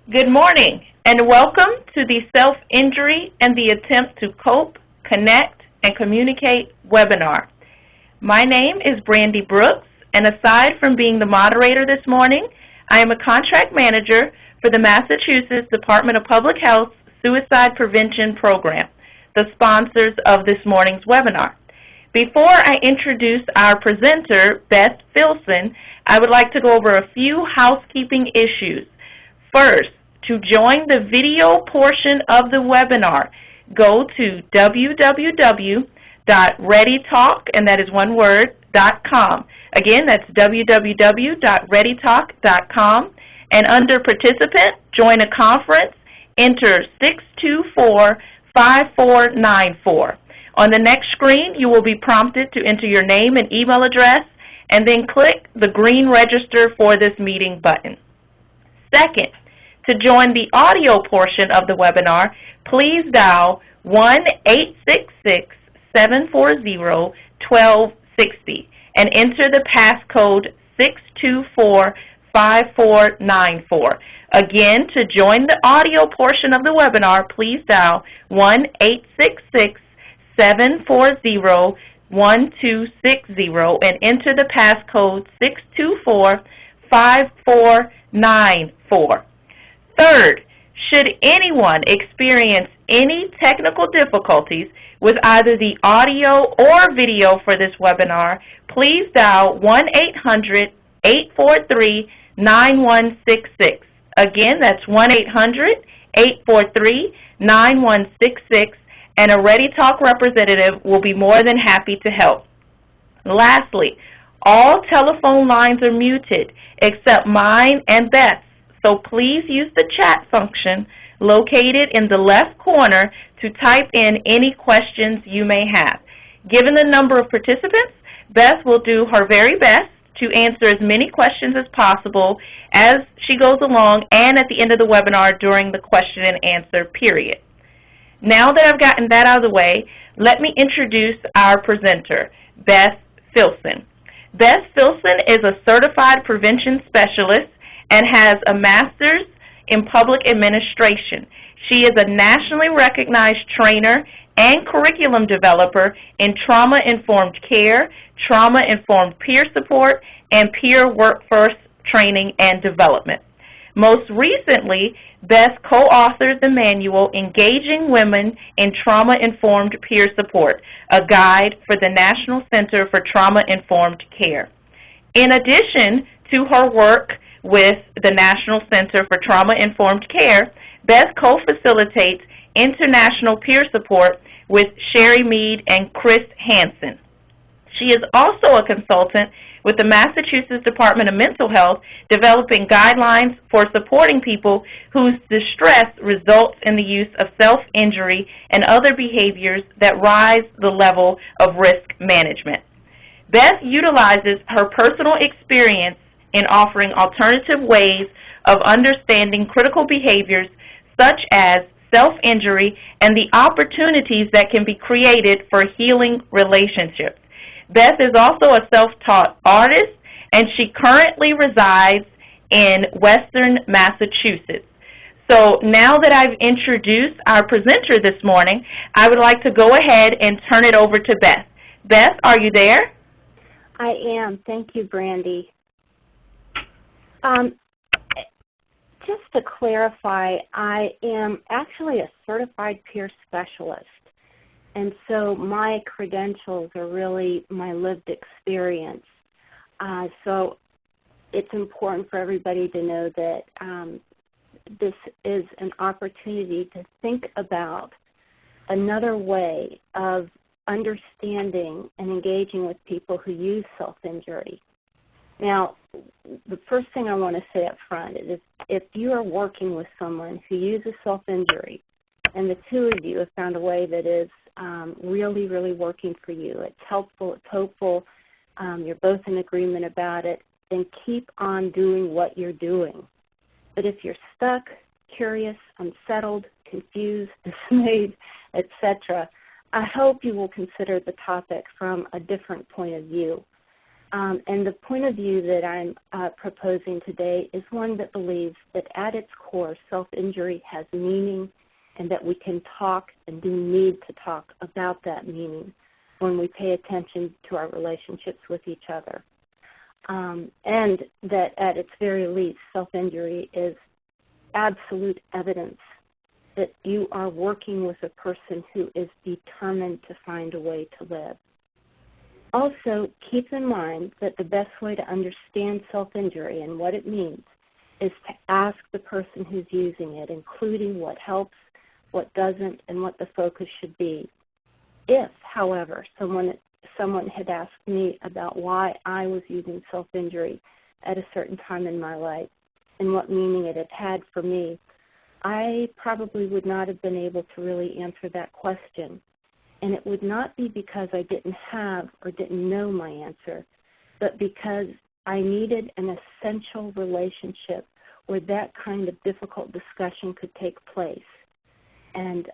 Good morning, and welcome to the Self-Injury and the Attempt to Cope, Connect, and Communicate webinar. My name is Brandy Brooks, and aside from being the moderator this morning, I am a contract manager for the Massachusetts Department of Public Health's Suicide Prevention Program, the sponsors of this morning's webinar. Before I introduce our presenter, Beth Filson, I would like to go over a few housekeeping issues. First, to join the video portion of the webinar, go to www.readytalk, and that is one word, .com. Again, that's www.readytalk.com, and under Participant, join a conference, enter 624-5494. On the next screen, you will be prompted to enter your name and email address, and then click the green Register for this meeting button. Second, to join the audio portion of the webinar, please dial 1-866-740-1260 and enter the passcode 624-5494. Again, to join the audio portion of the webinar, please dial 1-866-740-1260 and enter the passcode 624-5494. Third, should anyone experience any technical difficulties with either the audio or video for this webinar, please dial 1-800-843-9166. Again, that's 1-800-843-9166, and a Ready Talk representative will be more than happy to help. Lastly, all telephone lines are muted except mine and Beth's. So please use the chat function located in the left corner to type in any questions you may have. Given the number of participants, Beth will do her very best to answer as many questions as possible as she goes along and at the end of the webinar during the question and answer period. Now that I've gotten that out of the way, let me introduce our presenter, Beth Filson. Beth Filson is a certified prevention specialist and has a master's in public administration. She is a nationally recognized trainer and curriculum developer in trauma-informed care, trauma-informed peer support, and peer workforce training and development. Most recently, Beth co-authored the manual Engaging Women in Trauma-Informed Peer Support, a guide for the National Center for Trauma-Informed Care. In addition to her work with the National Center for Trauma-Informed Care, Beth co-facilitates international peer support with Sherry Mead and Chris Hansen. She is also a consultant with the Massachusetts Department of Mental Health, developing guidelines for supporting people whose distress results in the use of self-injury and other behaviors that rise the level of risk management. Beth utilizes her personal experience in offering alternative ways of understanding critical behaviors such as self-injury and the opportunities that can be created for healing relationships. Beth is also a self-taught artist, and she currently resides in Western Massachusetts. So now that I've introduced our presenter this morning, I would like to go ahead and turn it over to Beth. Beth, are you there? I am. Thank you, Brandy. Just to clarify, I am actually a certified peer specialist, and so my credentials are really my lived experience. So it's important for everybody to know that this is an opportunity to think about another way of understanding and engaging with people who use self-injury. Now, the first thing I want to say up front is if you are working with someone who uses self-injury and the two of you have found a way that is really, really working for you, it's helpful, it's hopeful, you're both in agreement about it, then keep on doing what you're doing. But if you're stuck, curious, unsettled, confused, dismayed, etc., I hope you will consider the topic from a different point of view. And the point of view that I'm proposing today is one that believes that at its core, self-injury has meaning and that we can talk and do need to talk about that meaning when we pay attention to our relationships with each other. And that at its very least, self-injury is absolute evidence that you are working with a person who is determined to find a way to live. Also, keep in mind that the best way to understand self-injury and what it means is to ask the person who's using it, including what helps, what doesn't, and what the focus should be. If, however, someone had asked me about why I was using self-injury at a certain time in my life and what meaning it had had for me, I probably would not have been able to really answer that question. And it would not be because I didn't have or didn't know my answer, but because I needed an essential relationship where that kind of difficult discussion could take place. And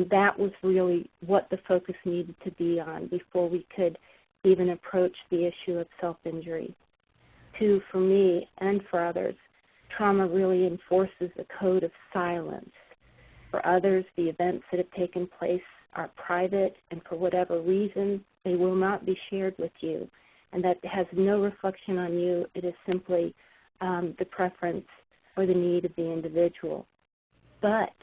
that was really what the focus needed to be on before we could even approach the issue of self-injury. Two, for me and for others, trauma really enforces a code of silence. For others, the events that have taken place are private, and for whatever reason, they will not be shared with you. And that has no reflection on you. It is simply the preference or the need of the individual. But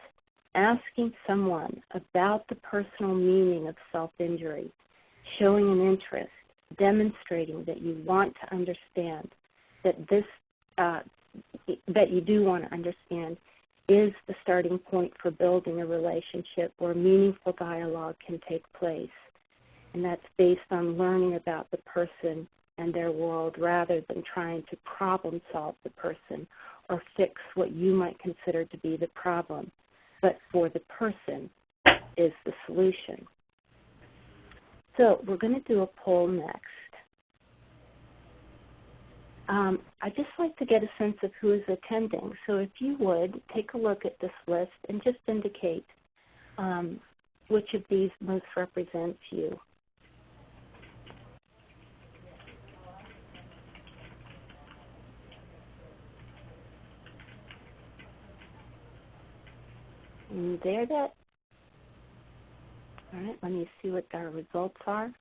asking someone about the personal meaning of self-injury, showing an interest, demonstrating that you want to understand, that you do want to understand, is the starting point for building a relationship where meaningful dialogue can take place. And that's based on learning about the person and their world rather than trying to problem solve the person or fix what you might consider to be the problem. But for the person is the solution. So we're going to do a poll next. I'd just like to get a sense of who is attending. So if you would, take a look at this list and just indicate which of these most represents you. And there that. All right, let me see what our results are.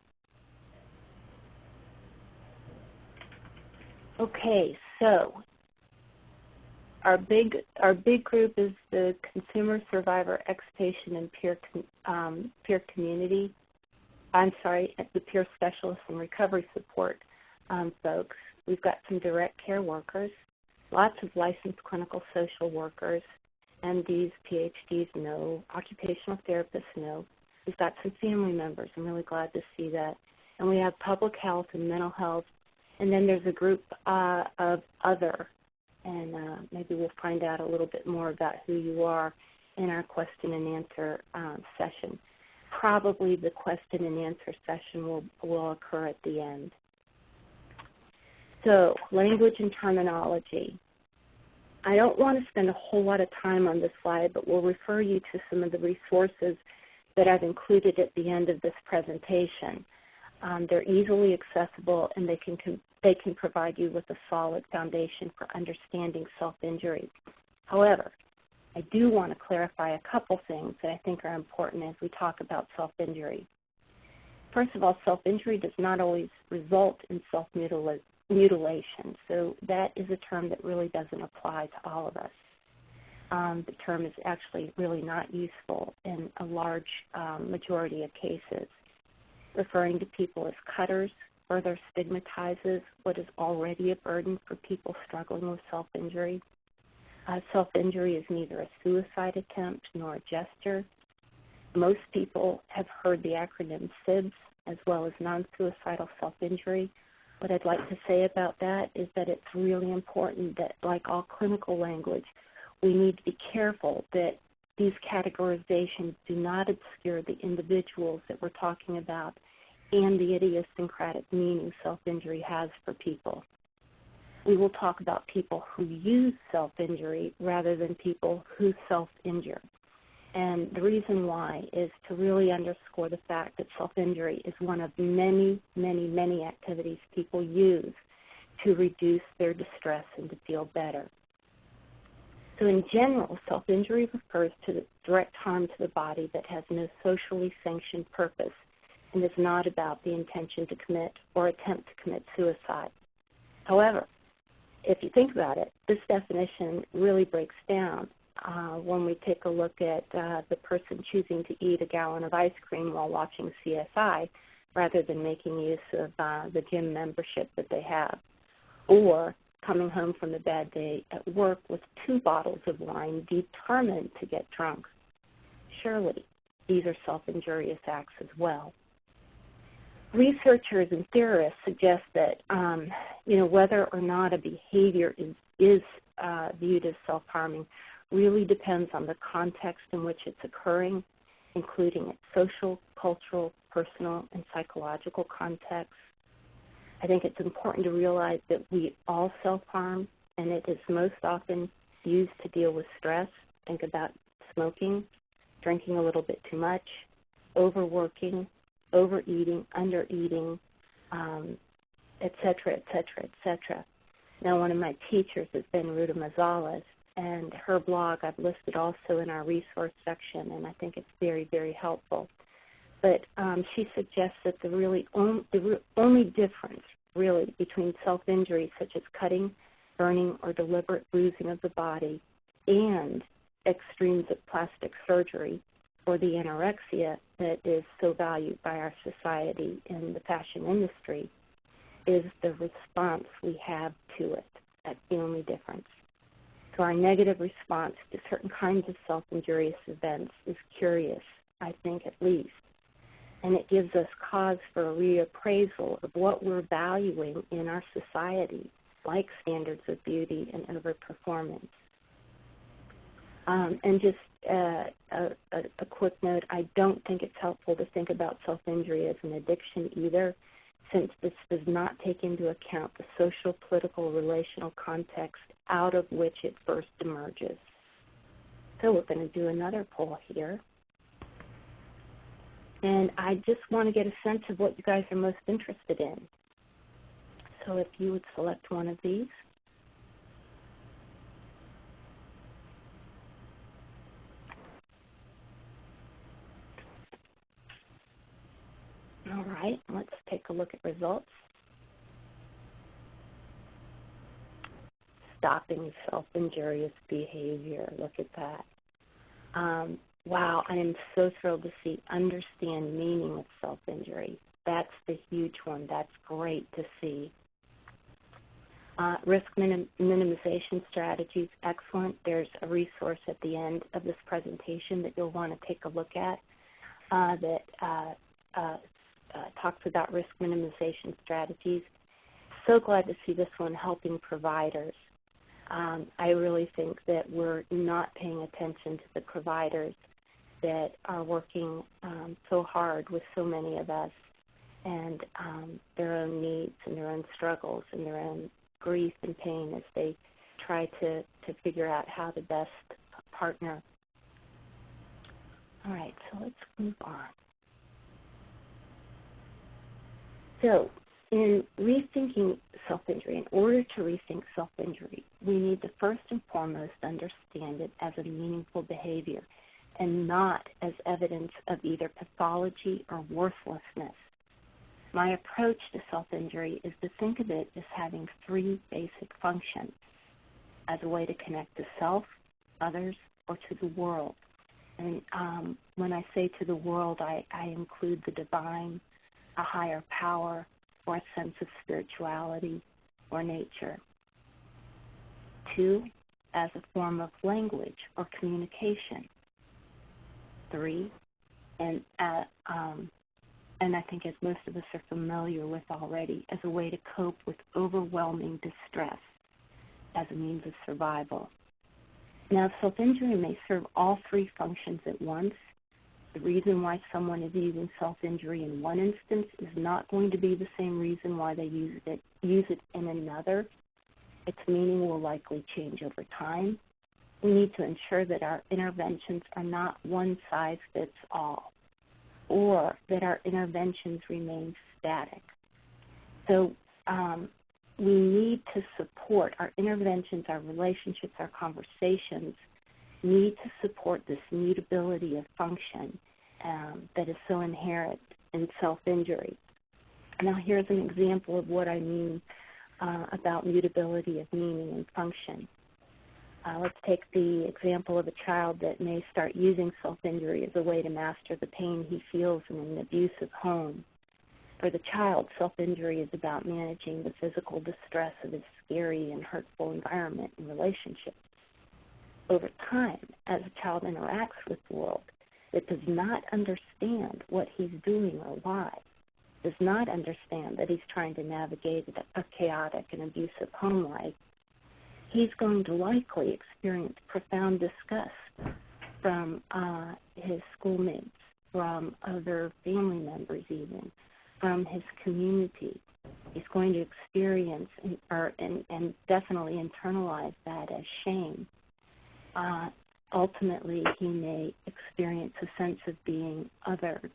Okay, so our big group is the consumer, survivor, ex-patient, and peer community. I'm sorry, the peer specialists and recovery support folks. We've got some direct care workers, lots of licensed clinical social workers, MDs, PhDs, no. Occupational therapists, no. We've got some family members. I'm really glad to see that. And we have public health and mental health. And then there's a group of other. And maybe we'll find out a little bit more about who you are in our question and answer session. Probably the question and answer session will occur at the end. So, language and terminology. I don't want to spend a whole lot of time on this slide, but we'll refer you to some of the resources that I've included at the end of this presentation. They're easily accessible, and they can provide you with a solid foundation for understanding self-injury. However, I do want to clarify a couple things that I think are important as we talk about self-injury. First of all, self-injury does not always result in self-mutilation. So that is a term that really doesn't apply to all of us. The term is actually really not useful in a large majority of cases. Referring to people as cutters further stigmatizes what is already a burden for people struggling with self-injury. Self-injury is neither a suicide attempt nor a gesture. Most people have heard the acronym SIBS as well as non-suicidal self-injury. What I'd like to say about that is that it's really important that, like all clinical language, we need to be careful that these categorizations do not obscure the individuals that we're talking about and the idiosyncratic meaning self-injury has for people. We will talk about people who use self-injury rather than people who self-injure. And the reason why is to really underscore the fact that self-injury is one of many, many, many activities people use to reduce their distress and to feel better. So in general, self-injury refers to the direct harm to the body that has no socially sanctioned purpose and is not about the intention to commit or attempt to commit suicide. However, if you think about it, this definition really breaks down when we take a look at the person choosing to eat a gallon of ice cream while watching CSI rather than making use of the gym membership that they have, or coming home from a bad day at work with 2 bottles of wine determined to get drunk. Surely these are self-injurious acts as well. Researchers and theorists suggest that whether or not a behavior is viewed as self-harming really depends on the context in which it's occurring, including its social, cultural, personal, and psychological context. I think it's important to realize that we all self-harm, and it is most often used to deal with stress. Think about smoking, drinking a little bit too much, overworking, overeating, undereating, et cetera, et cetera, et cetera. Now, one of my teachers has been Ruta Mazales, and her blog I've listed also in our resource section, and I think it's very, very helpful. But she suggests that the only difference, really, between self-injury such as cutting, burning, or deliberate bruising of the body and extremes of plastic surgery or the anorexia that is so valued by our society in the fashion industry is the response we have to it. That's the only difference. So our negative response to certain kinds of self-injurious events is curious, I think at least, and it gives us cause for a reappraisal of what we're valuing in our society, like standards of beauty and overperformance. And just a quick note, I don't think it's helpful to think about self-injury as an addiction either, since this does not take into account the social, political, relational context out of which it first emerges. So we're going to do another poll here. And I just want to get a sense of what you guys are most interested in. So if you would select one of these. All right, let's take a look at results. Stopping self-injurious behavior. Look at that. Wow, I am so thrilled to see understand meaning of self-injury. That's the huge one. That's great to see. Risk minimization strategies, excellent. There's a resource at the end of this presentation that you'll want to take a look at that talks about risk minimization strategies. So glad to see this one helping providers. I really think that we're not paying attention to the providers that are working so hard with so many of us and their own needs and their own struggles and their own grief and pain as they try to figure out how to best partner. All right, so let's move on. So in rethinking self-injury, in order to rethink self-injury, we need to first and foremost understand it as a meaningful behavior and not as evidence of either pathology or worthlessness. My approach to self-injury is to think of it as having 3 basic functions: as a way to connect to self, others, or to the world. And when I say to the world, I include the divine, a higher power, or a sense of spirituality or nature. 2, as a form of language or communication. 3, and I think as most of us are familiar with already, as a way to cope with overwhelming distress as a means of survival. Now, self-injury may serve all 3 functions at once. The reason why someone is using self-injury in one instance is not going to be the same reason why they use it in another. Its meaning will likely change over time. we need to ensure that our interventions are not one size fits all, or that our interventions remain static. So we need to support our interventions, our relationships, our conversations need to support this mutability of function that is so inherent in self-injury. Now here's an example of what I mean about mutability of meaning and function. Let's take the example of a child that may start using self-injury as a way to master the pain he feels in an abusive home. For the child, self-injury is about managing the physical distress of his scary and hurtful environment and relationships. Over time, as a child interacts with the world that does not understand what he's doing or why, does not understand that he's trying to navigate a chaotic and abusive home life, he's going to likely experience profound disgust from his schoolmates, from other family members even, from his community. He's going to experience and definitely internalize that as shame. Ultimately, he may experience a sense of being othered,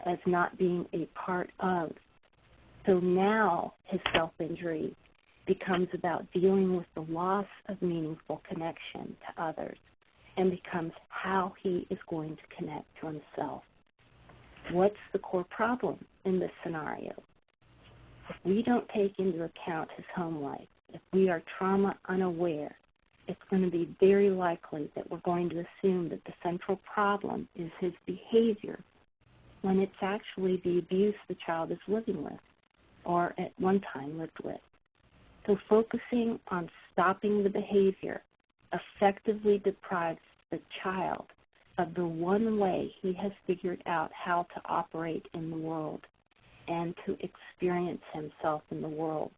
as not being a part of. So now his self-injury becomes about dealing with the loss of meaningful connection to others and becomes how he is going to connect to himself. What's the core problem in this scenario? If we don't take into account his home life, if we are trauma unaware, it's going to be very likely that we're going to assume that the central problem is his behavior when it's actually the abuse the child is living with or at one time lived with. So focusing on stopping the behavior effectively deprives the child of the one way he has figured out how to operate in the world and to experience himself in the world.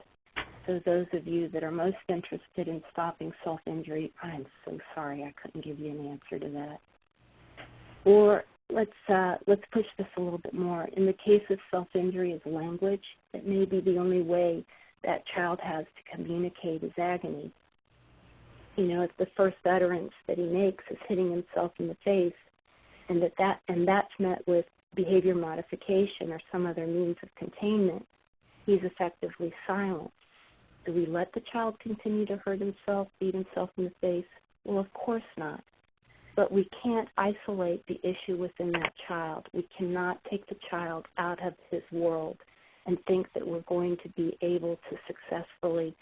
So those of you that are most interested in stopping self-injury, I'm so sorry I couldn't give you an answer to that. Or let's push this a little bit more. In the case of self-injury as language, it may be the only way that child has to communicate his agony. You know, if the first utterance that he makes is hitting himself in the face, and that's met with behavior modification or some other means of containment, he's effectively silent. Do we let the child continue to hurt himself, beat himself in the face? Well, of course not. But we can't isolate the issue within that child. We cannot take the child out of his world and think that we're going to be able to successfully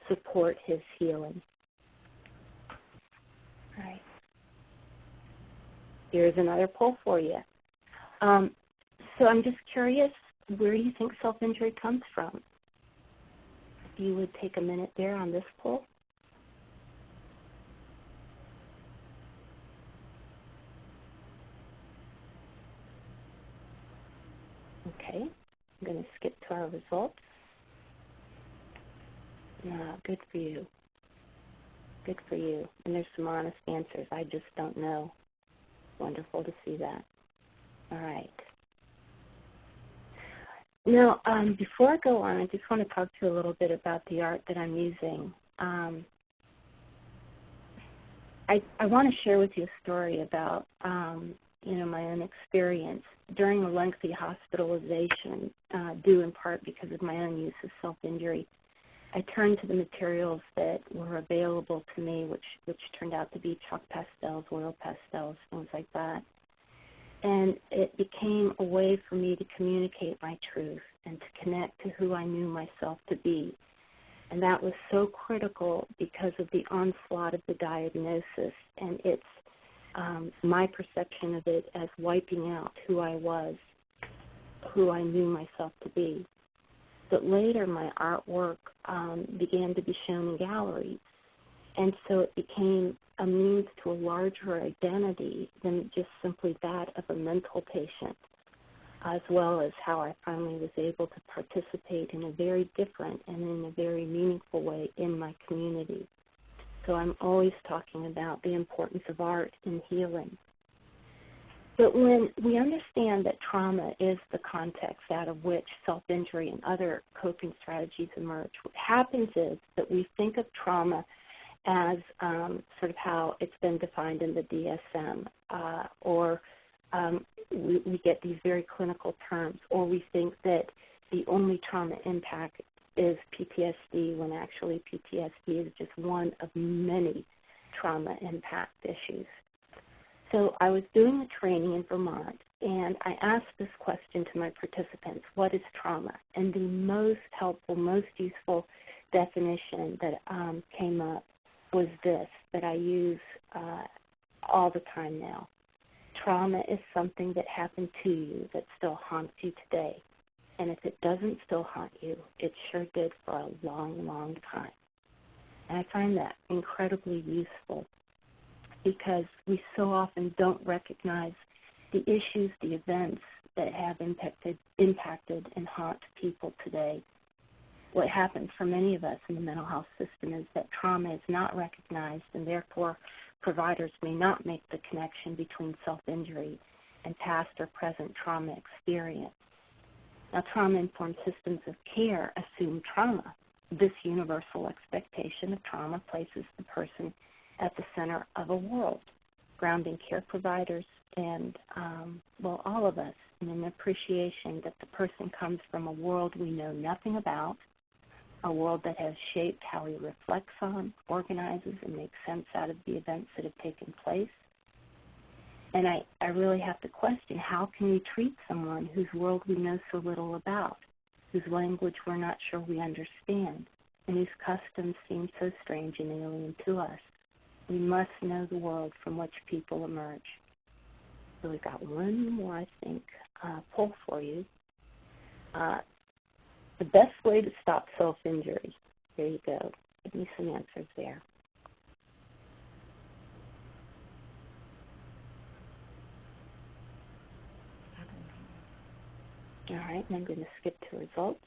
support his healing. All right. Here's another poll for you. So I'm just curious, where do you think self-injury comes from? If you would take a minute there on this poll. Okay, I'm going to skip to our results. Good for you. Good for you. And there's some honest answers. I just don't know. Wonderful to see that. All right. Now, before I go on, I just want to talk to you a little bit about the art that I'm using. I want to share with you a story about, my own experience during a lengthy hospitalization, due in part because of my own use of self-injury. I turned to the materials that were available to me, which turned out to be chalk pastels, oil pastels, things like that. And it became a way for me to communicate my truth and to connect to who I knew myself to be. And that was so critical because of the onslaught of the diagnosis and its my perception of it as wiping out who I was, who I knew myself to be. But later my artwork began to be shown in galleries, and so it became a means to a larger identity than just simply that of a mental patient, as well as how I finally was able to participate in a very different and in a very meaningful way in my community. So I'm always talking about the importance of art in healing. But when we understand that trauma is the context out of which self-injury and other coping strategies emerge, what happens is that we think of trauma as sort of how it's been defined in the DSM, or we get these very clinical terms, or we think that the only trauma impact is PTSD, when actually PTSD is just one of many trauma impact issues. So I was doing a training in Vermont, and I asked this question to my participants: what is trauma? And the most helpful, most useful definition that came up was this, that I use all the time now. Trauma is something that happened to you that still haunts you today. And if it doesn't still haunt you, it sure did for a long, long time. And I find that incredibly useful because we so often don't recognize the issues, the events that have impacted and haunt people today. What happens for many of us in the mental health system is that trauma is not recognized, and therefore providers may not make the connection between self-injury and past or present trauma experience. Now, trauma-informed systems of care assume trauma. This universal expectation of trauma places the person at the center of a world, grounding care providers and, all of us in an appreciation that the person comes from a world we know nothing about, a world that has shaped how he reflects on, organizes, and makes sense out of the events that have taken place. And I really have to question, how can we treat someone whose world we know so little about, whose language we're not sure we understand, and whose customs seem so strange and alien to us? We must know the world from which people emerge. So we've got one more, I think, poll for you. The best way to stop self-injury. There you go. Give me some answers there. All right, and I'm going to skip to results.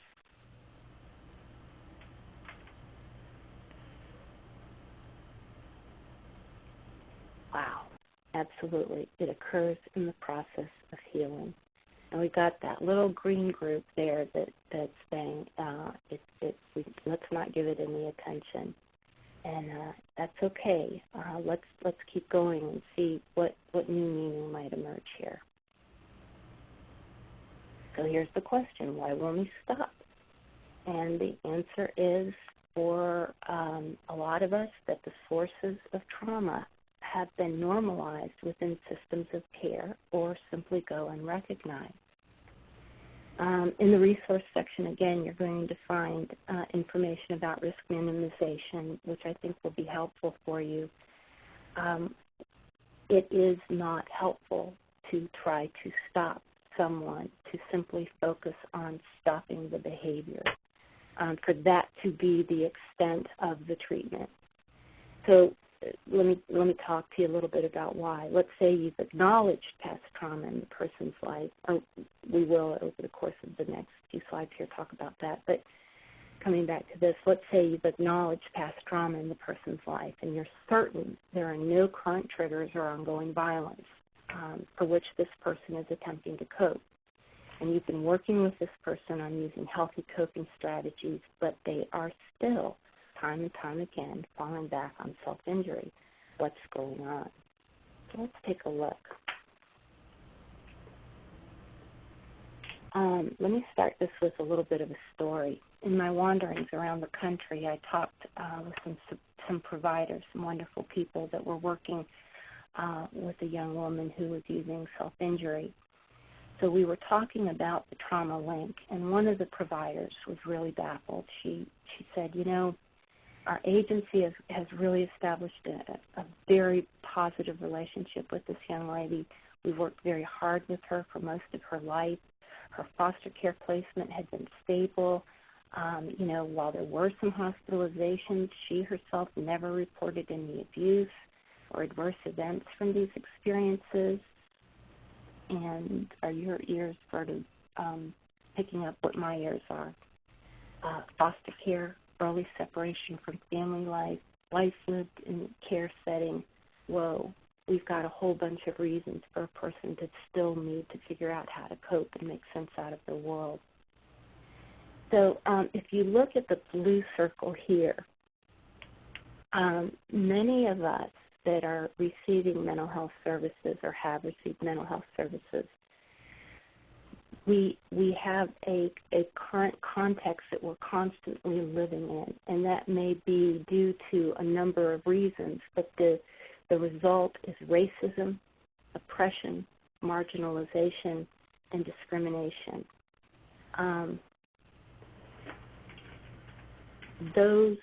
Wow, absolutely. It occurs in the process of healing. And we got that little green group there that's saying let's not give it any attention, and that's okay. Let's keep going and see what new meaning might emerge here. So here's the question: why won't we stop? And the answer is, for a lot of us, that the sources of trauma have been normalized within systems of care or simply go unrecognized. In the resource section, again, you're going to find information about risk minimization, which I think will be helpful for you. It is not helpful to try to stop someone, to simply focus on stopping the behavior, for that to be the extent of the treatment. So let me talk to you a little bit about why. Let's say you've acknowledged past trauma in the person's life, or we will over the course of the next few slides here talk about that, but coming back to this, let's say you've acknowledged past trauma in the person's life and you're certain there are no current triggers or ongoing violence for which this person is attempting to cope. And you've been working with this person on using healthy coping strategies, but they are still, time and time again, falling back on self-injury. What's going on? So let's take a look. Let me start this with a little bit of a story. In my wanderings around the country, I talked with some providers, some wonderful people that were working with a young woman who was using self-injury. So we were talking about the trauma link, and one of the providers was really baffled. She said, our agency has really established a very positive relationship with this young lady. We've worked very hard with her for most of her life. Her foster care placement had been stable. While there were some hospitalizations, she herself never reported any abuse or adverse events from these experiences. And are your ears sort of picking up what my ears are? Foster care, early separation from family life, life lived in a care setting. Whoa, we've got a whole bunch of reasons for a person to still need to figure out how to cope and make sense out of their world. So if you look at the blue circle here, Many of us that are receiving mental health services or have received mental health services, we have a current context that we're constantly living in, and that may be due to a number of reasons, but the result is racism, oppression, marginalization, and discrimination. Those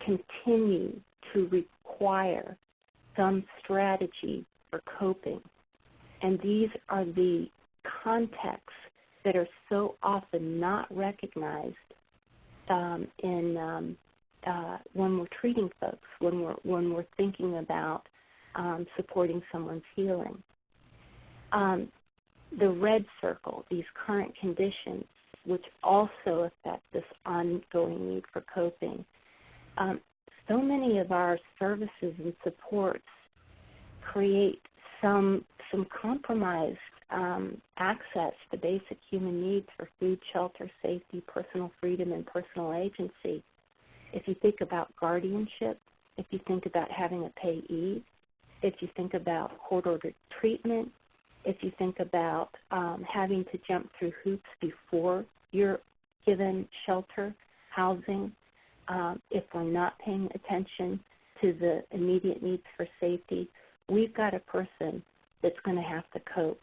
continue to require some strategy for coping, and these are the contexts that are so often not recognized when we're treating folks, when we're thinking about supporting someone's healing. The red circle, these current conditions, which also affect this ongoing need for coping. So many of our services and supports create some compromised access to basic human needs for food, shelter, safety, personal freedom, and personal agency. If you think about guardianship, if you think about having a payee, if you think about court-ordered treatment, if you think about having to jump through hoops before you're given shelter, housing, if we're not paying attention to the immediate needs for safety, we've got a person that's going to have to cope.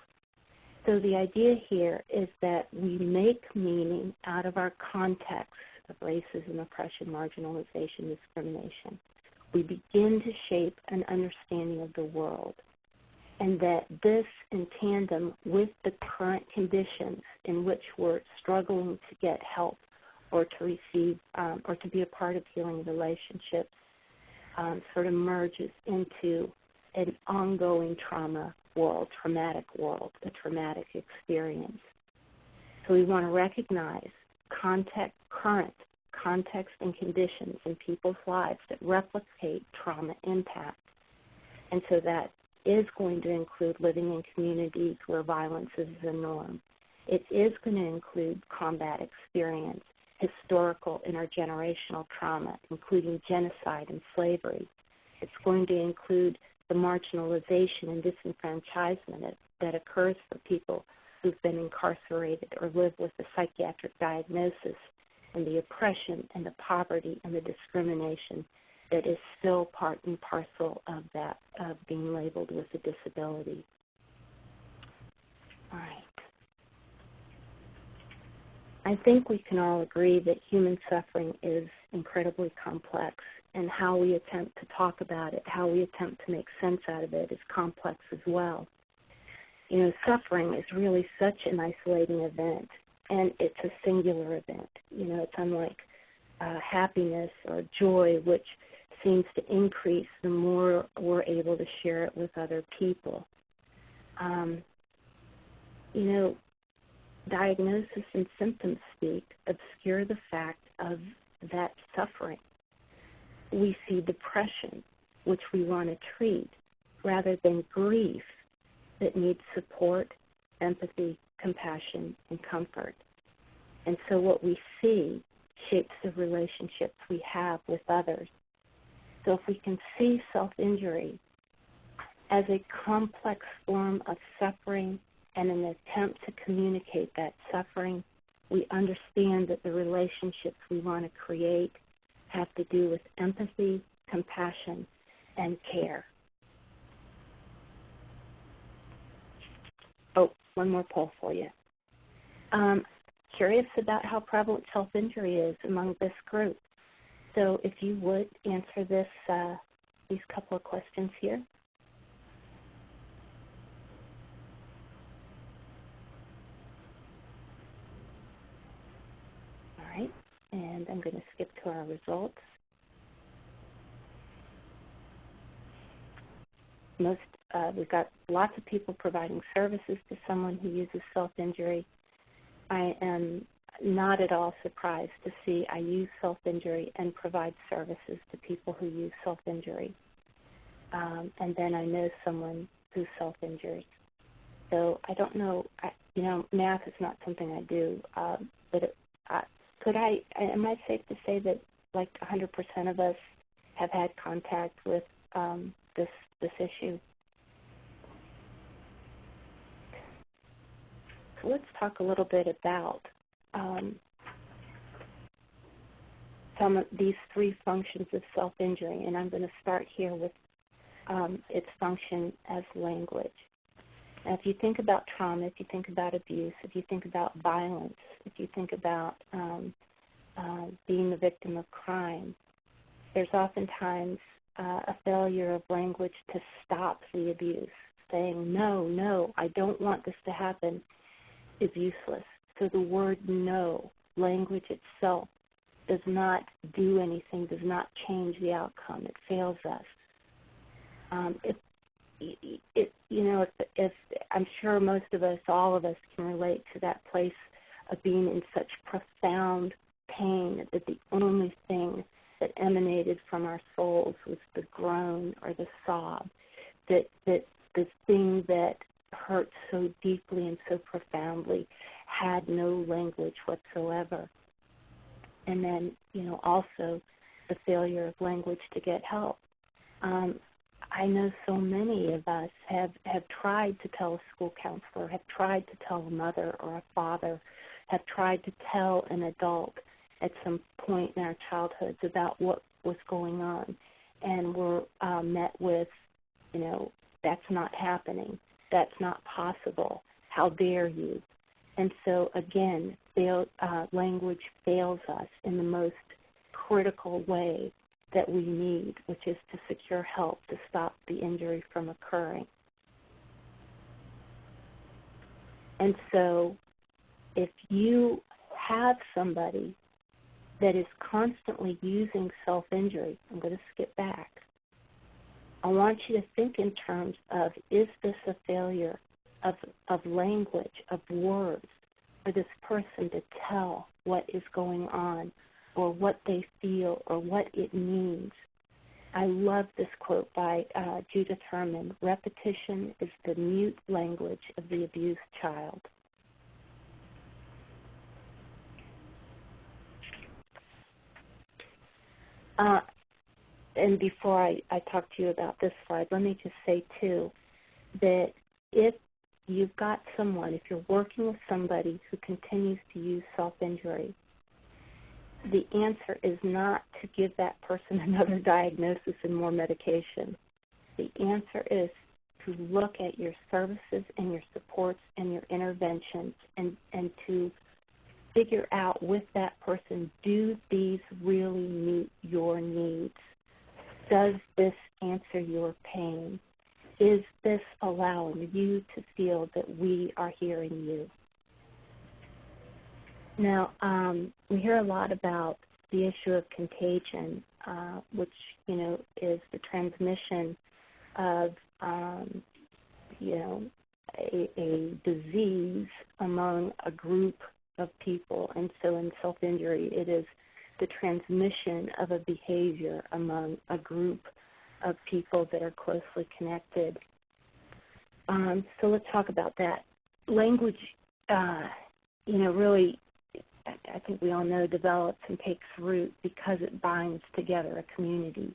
So the idea here is that we make meaning out of our context of racism, oppression, marginalization, discrimination. We begin to shape an understanding of the world, and that this, in tandem with the current conditions in which we're struggling to get help or to receive or to be a part of healing relationships, sort of merges into an ongoing traumatic world, a traumatic experience. So we want to recognize current context and conditions in people's lives that replicate trauma impact. And so that is going to include living in communities where violence is the norm. It is going to include combat experience, historical intergenerational trauma, including genocide and slavery. It's going to include the marginalization and disenfranchisement that occurs for people who've been incarcerated or live with a psychiatric diagnosis, and the oppression and the poverty and the discrimination that is still part and parcel of that, of being labeled with a disability. All right. I think we can all agree that human suffering is incredibly complex, and how we attempt to talk about it, how we attempt to make sense out of it is complex as well. You know, suffering is really such an isolating event, and it's a singular event. You know, it's unlike happiness or joy, which seems to increase the more we're able to share it with other people. You know, diagnosis and symptoms speak obscure the fact of that suffering. We see depression, which we want to treat, rather than grief that needs support, empathy, compassion, and comfort. And so what we see shapes the relationships we have with others. So if we can see self-injury as a complex form of suffering and an attempt to communicate that suffering, we understand that the relationships we want to create have to do with empathy, compassion, and care. Oh, one more poll for you. Curious about how prevalent self-injury is among this group. So if you would answer these couple of questions here. All right, and I'm going to skip to our results. We've got lots of people providing services to someone who uses self-injury. I am not at all surprised to see I use self-injury and provide services to people who use self-injury. And then I know someone who self-injures. So I don't know, math is not something I do, but am I safe to say that like 100% of us have had contact with this issue. So let's talk a little bit about some of these three functions of self-injury, and I'm going to start here with its function as language. Now, if you think about trauma, if you think about abuse, if you think about violence, if you think about being the victim of crime, there's oftentimes a failure of language to stop the abuse. Saying, no, no, I don't want this to happen, is useless. So the word no, language itself, does not do anything, does not change the outcome. It fails us. If I'm sure most of us, all of us, can relate to that place of being in such profound pain that the only thing that emanated from our souls was the groan or the sob, that the thing that hurt so deeply and so profoundly had no language whatsoever. And then, also the failure of language to get help. I know so many of us have tried to tell a school counselor, have tried to tell a mother or a father, have tried to tell an adult at some point in our childhoods about what was going on, and were met with, that's not happening, that's not possible, how dare you? And so, again, language fails us in the most critical way that we need, which is to secure help to stop the injury from occurring. And so if you have somebody that is constantly using self-injury, I'm going to skip back. I want you to think in terms of, is this a failure of language, of words, for this person to tell what is going on or what they feel or what it means? I love this quote by Judith Herman: repetition is the mute language of the abused child. And before I talk to you about this slide, let me just say, too, that if you've got someone, if you're working with somebody who continues to use self-injury, the answer is not to give that person another diagnosis and more medication. The answer is to look at your services and your supports and your interventions and to figure out with that person, do these really meet your needs? Does this answer your pain? Is this allowing you to feel that we are hearing you? Now, we hear a lot about the issue of contagion, which, is the transmission of, a disease among a group of people. And so in self-injury, it is the transmission of a behavior among a group of people that are closely connected. So let's talk about that. Language, really, I think we all know, develops and takes root because it binds together a community.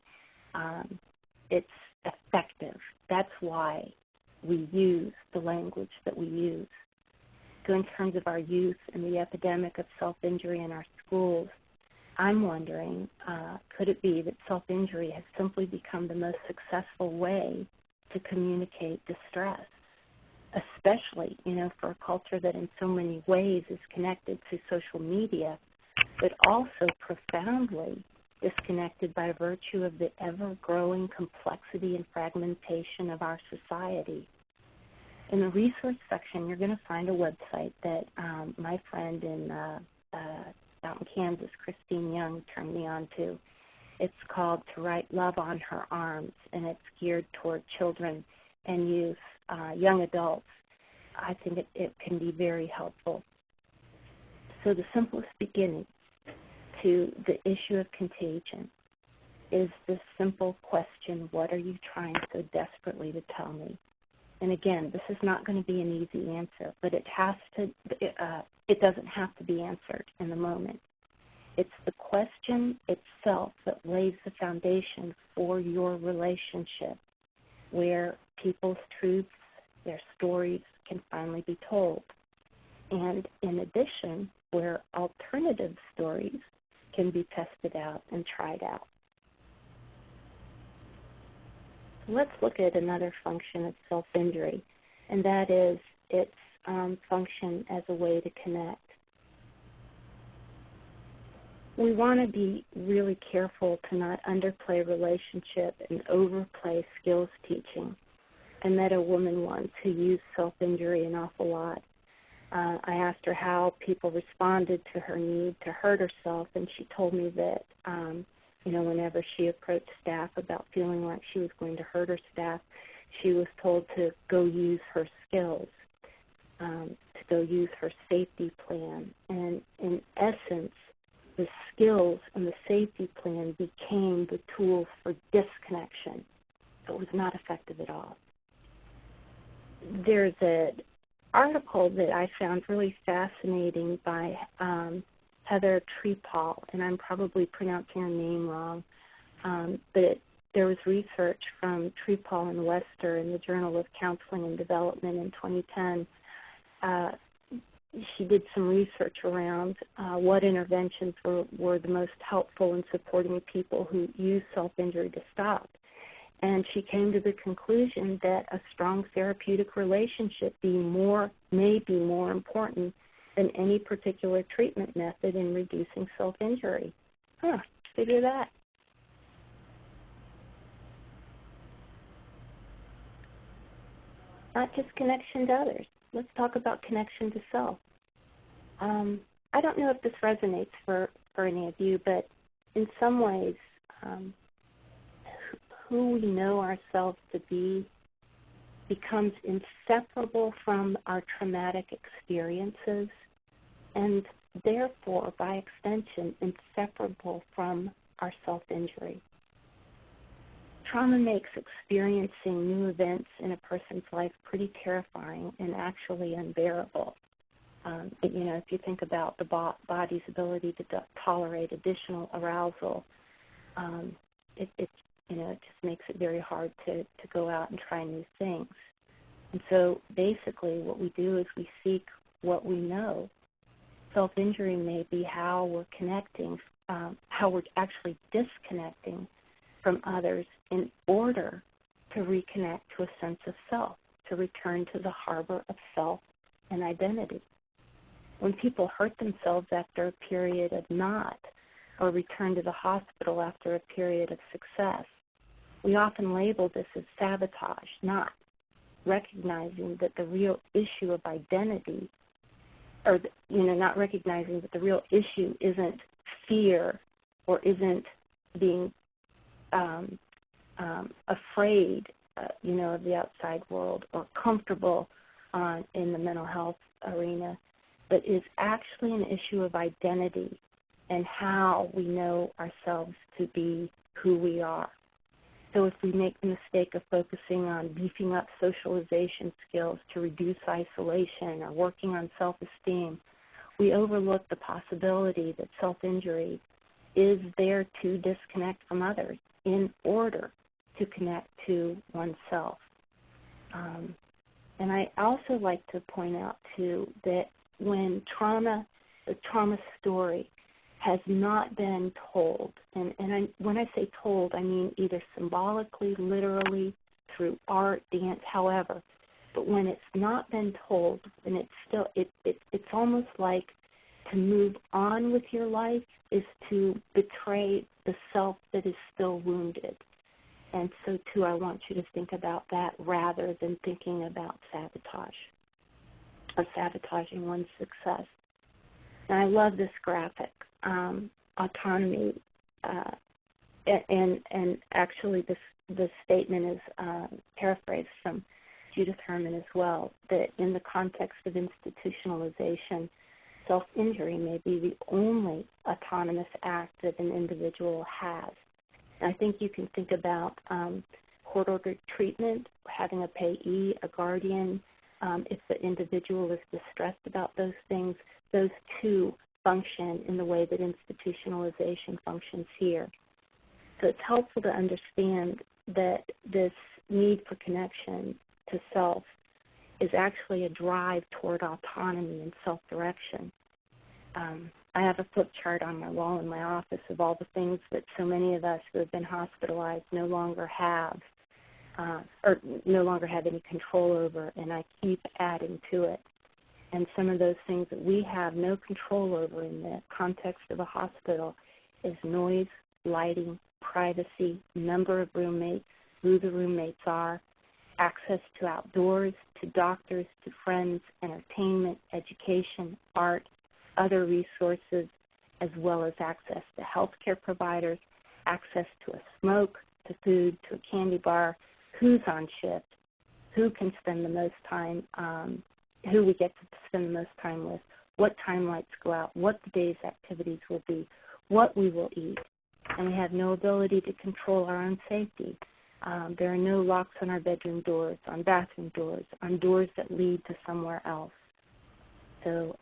It's effective. That's why we use the language that we use. So in terms of our youth and the epidemic of self-injury in our schools, I'm wondering, could it be that self-injury has simply become the most successful way to communicate distress, especially, for a culture that in so many ways is connected to social media, but also profoundly disconnected by virtue of the ever-growing complexity and fragmentation of our society. In the resource section, you're going to find a website that my friend in out in Kansas, Christine Young, turned me on to. It's called To Write Love on Her Arms, and it's geared toward children and youth, young adults. I think it can be very helpful. So the simplest beginning to the issue of contagion is this simple question: what are you trying so desperately to tell me? And again, this is not going to be an easy answer, but it doesn't have to be answered in the moment. It's the question itself that lays the foundation for your relationship, where people's truths, their stories can finally be told. And in addition, where alternative stories can be tested out and tried out. So let's look at another function of self-injury, and that is its function as a way to connect. We want to be really careful to not underplay relationship and overplay skills teaching. I met a woman once who used self-injury an awful lot. I asked her how people responded to her need to hurt herself, and she told me that, whenever she approached staff about feeling like she was going to hurt her staff, she was told to go use her skills, to go use her safety plan. And in essence, the skills and the safety plan became the tools for disconnection. So it was not effective at all. There's an article that I found really fascinating by Heather Trepal, and I'm probably pronouncing her name wrong, but there was research from Trepal and Wester in the Journal of Counseling and Development in 2010. She did some research around what interventions were the most helpful in supporting people who use self-injury to stop. And she came to the conclusion that a strong therapeutic relationship may be more important than any particular treatment method in reducing self-injury. Figure that. Not just connection to others. Let's talk about connection to self. I don't know if this resonates for any of you, but in some ways, who we know ourselves to be becomes inseparable from our traumatic experiences and therefore, by extension, inseparable from our self-injury. Trauma makes experiencing new events in a person's life pretty terrifying and actually unbearable. If you think about the body's ability to tolerate additional arousal, it just makes it very hard to go out and try new things. And so basically what we do is we seek what we know. Self-injury may be how we're connecting, how we're actually disconnecting from others in order to reconnect to a sense of self, to return to the harbor of self and identity. When people hurt themselves after a period of not, or return to the hospital after a period of success, we often label this as sabotage, not recognizing that the real issue of identity, or not recognizing that the real issue isn't fear or isn't being afraid, of the outside world or comfortable in the mental health arena, but is actually an issue of identity and how we know ourselves to be who we are. So if we make the mistake of focusing on beefing up socialization skills to reduce isolation or working on self-esteem, we overlook the possibility that self-injury is there to disconnect from others in order to connect to oneself. And I also like to point out, too, that when the trauma story has not been told, when I say told, I mean either symbolically, literally, through art, dance, however, but when it's not been told, and it's almost like to move on with your life is to betray the self that is still wounded. And so, too, I want you to think about that rather than thinking about sabotage or sabotaging one's success. And I love this graphic, autonomy, and actually this statement is paraphrased from Judith Herman as well, that in the context of institutionalization, self-injury may be the only autonomous act that an individual has. And I think you can think about court-ordered treatment, having a payee, a guardian. If the individual is distressed about those things, those two function in the way that institutionalization functions here. So it's helpful to understand that this need for connection to self is actually a drive toward autonomy and self-direction. I have a flip chart on my wall in my office of all the things that so many of us who have been hospitalized no longer have, or no longer have any control over, and I keep adding to it. And some of those things that we have no control over in the context of a hospital is noise, lighting, privacy, number of roommates, who the roommates are, access to outdoors, to doctors, to friends, entertainment, education, art, other resources, as well as access to healthcare providers, access to a smoke, to food, to a candy bar, who's on shift, who can spend the most time, who we get to spend the most time with, what time lights go out, what the day's activities will be, what we will eat. And we have no ability to control our own safety. There are no locks on our bedroom doors, on bathroom doors, on doors that lead to somewhere else. So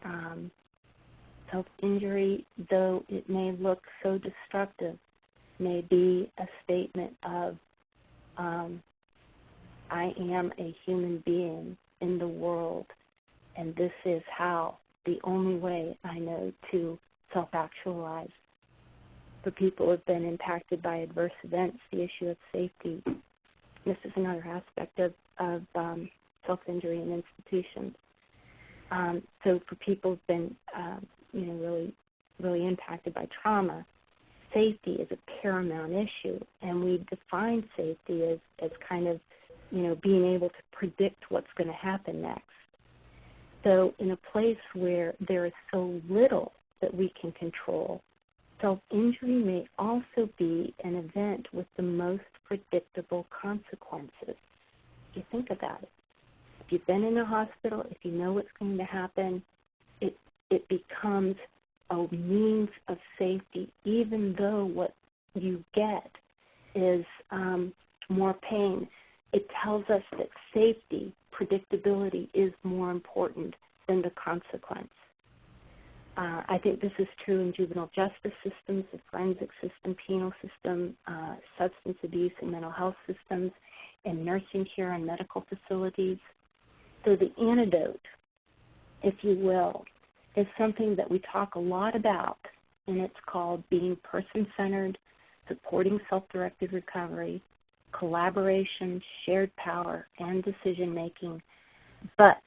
self-injury, though it may look so destructive, may be a statement of I am a human being in the world, and this is how, the only way I know to self-actualize. For people who have been impacted by adverse events, the issue of safety, this is another aspect of self-injury in institutions. So for people who've been really impacted by trauma, safety is a paramount issue, and we define safety as kind of, being able to predict what's going to happen next. So in a place where there is so little that we can control, self-injury may also be an event with the most predictable consequences. If you think about it, if you've been in a hospital, if you know what's going to happen, it becomes a means of safety, even though what you get is more pain. It tells us that safety, predictability, is more important than the consequence. I think this is true in juvenile justice systems, the forensic system, penal system, substance abuse and mental health systems, and nursing care and medical facilities. So the antidote, if you will, is something that we talk a lot about, and it's called being person-centered, supporting self-directed recovery, collaboration, shared power, and decision-making. But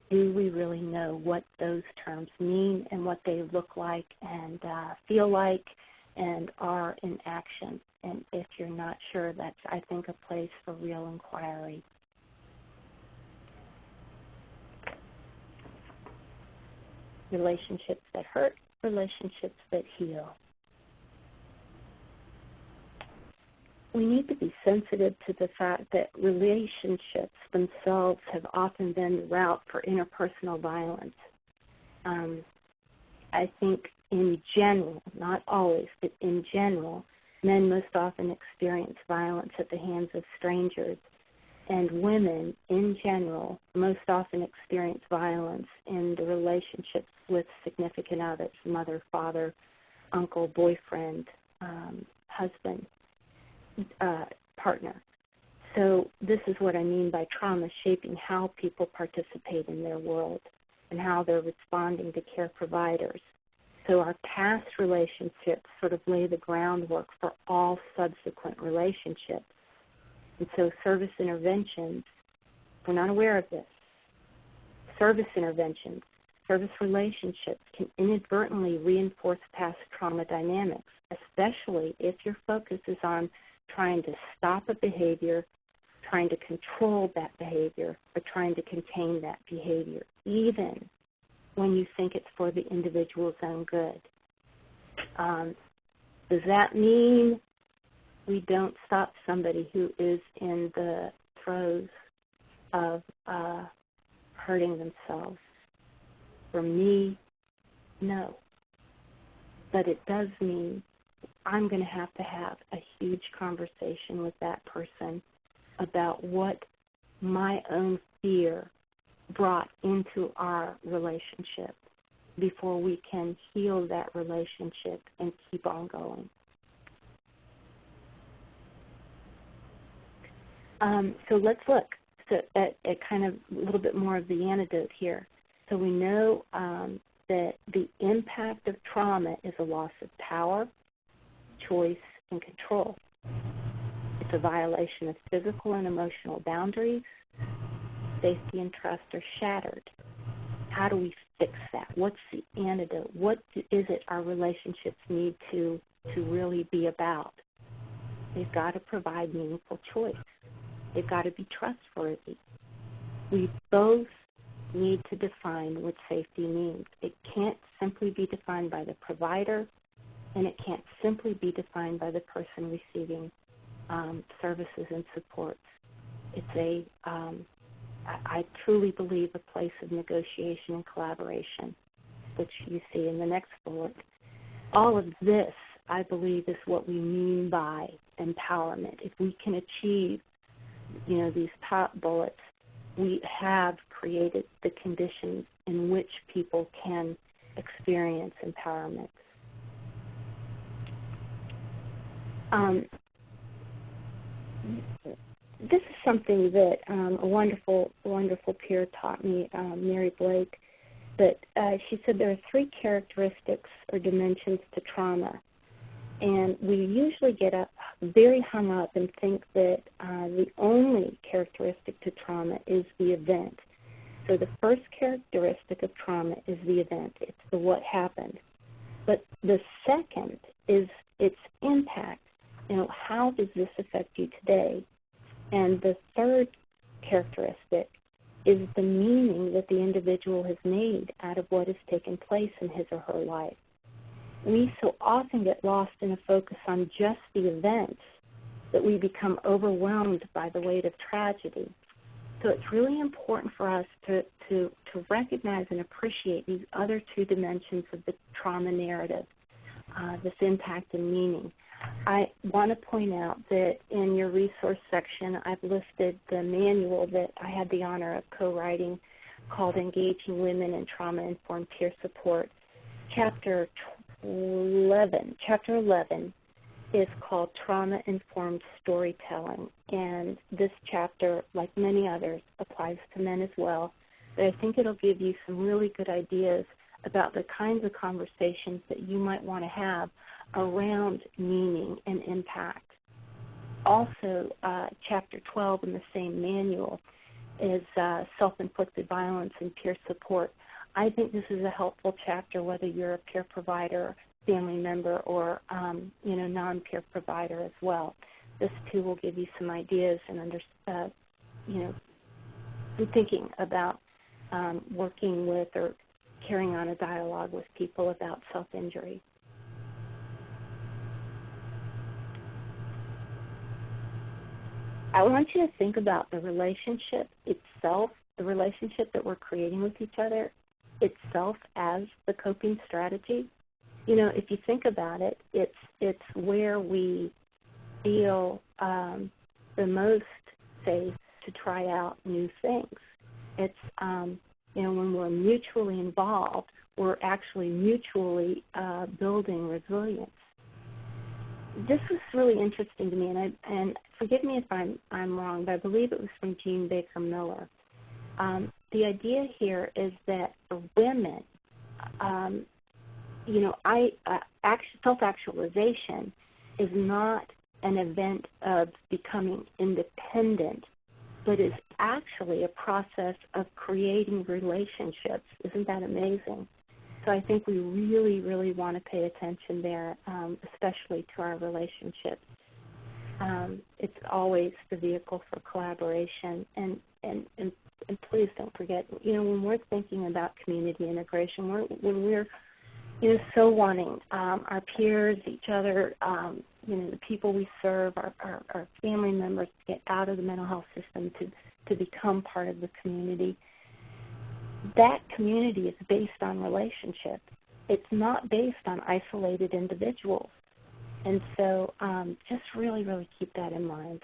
do we really know what those terms mean and what they look like and feel like and are in action? And if you're not sure, that's, I think, a place for real inquiry. Relationships that hurt, relationships that heal. We need to be sensitive to the fact that relationships themselves have often been the route for interpersonal violence. I think in general, not always, but in general, men most often experience violence at the hands of strangers, and women in general most often experience violence in the relationships with significant others, mother, father, uncle, boyfriend, husband, partner. So this is what I mean by trauma shaping how people participate in their world and how they're responding to care providers. So our past relationships sort of lay the groundwork for all subsequent relationships. And so service interventions, we're not aware of this. Service interventions, service relationships can inadvertently reinforce past trauma dynamics, especially if your focus is on trying to stop a behavior, trying to control that behavior, or trying to contain that behavior, even when you think it's for the individual's own good. Does that mean we don't stop somebody who is in the throes of hurting themselves? For me, no. But it does mean I'm going to have a huge conversation with that person about what my own fear brought into our relationship. before we can heal that relationship and keep on going. So let's look at kind of a little bit more of the antidote here. So we know that the impact of trauma is a loss of power, choice, and control. It's a violation of physical and emotional boundaries. Safety and trust are shattered. How do we fix that? What's the antidote? What is it our relationships need to really be about? They've got to provide meaningful choice. They've got to be trustworthy. We both need to define what safety means. It can't simply be defined by the provider, and it can't simply be defined by the person receiving services and supports. It's I truly believe, a place of negotiation and collaboration, which you see in the next bullet. All of this, I believe, is what we mean by empowerment. If we can achieve, these top bullets, we have created the conditions in which people can experience empowerment. This is something that a wonderful peer taught me, Mary Blake, but she said there are 3 characteristics or dimensions to trauma. And we usually get very hung up and think that the only characteristic to trauma is the event. So the first characteristic of trauma is the event. It's the what happened. But the second is its impact. How does this affect you today? And the third characteristic is the meaning that the individual has made out of what has taken place in his or her life. We so often get lost in a focus on just the events that we become overwhelmed by the weight of tragedy. So it's really important for us to recognize and appreciate these other 2 dimensions of the trauma narrative, this impact and meaning. I want to point out that in your resource section, I've listed the manual that I had the honor of co-writing called Engaging Women in Trauma-Informed Peer Support. Chapter 11 is called Trauma-Informed Storytelling, and this chapter, like many others, applies to men as well. But I think it'll give you some really good ideas about the kinds of conversations that you might want to have around meaning and impact. Also, Chapter 12 in the same manual is Self-inflicted violence and peer support. I think this is a helpful chapter whether you're a peer provider, family member, or non-peer provider as well. This too will give you some ideas and thinking about working with or carrying on a dialogue with people about self-injury. I want you to think about the relationship itself, the relationship that we're creating with each other itself as the coping strategy. If you think about it, it's where we feel the most safe to try out new things. It's when we're mutually involved, we're actually mutually building resilience. This was really interesting to me, and forgive me if I'm wrong, but I believe it was from Jean Baker Miller. The idea here is that for women, self-actualization is not an event of becoming independent, but is actually a process of creating relationships. Isn't that amazing? So I think we really, really want to pay attention there, especially to our relationships. It's always the vehicle for collaboration. And please don't forget, when we're thinking about community integration, when we're so wanting our peers, each other, the people we serve, our family members to get out of the mental health system to become part of the community. That community is based on relationships. It's not based on isolated individuals. And so just really, really keep that in mind.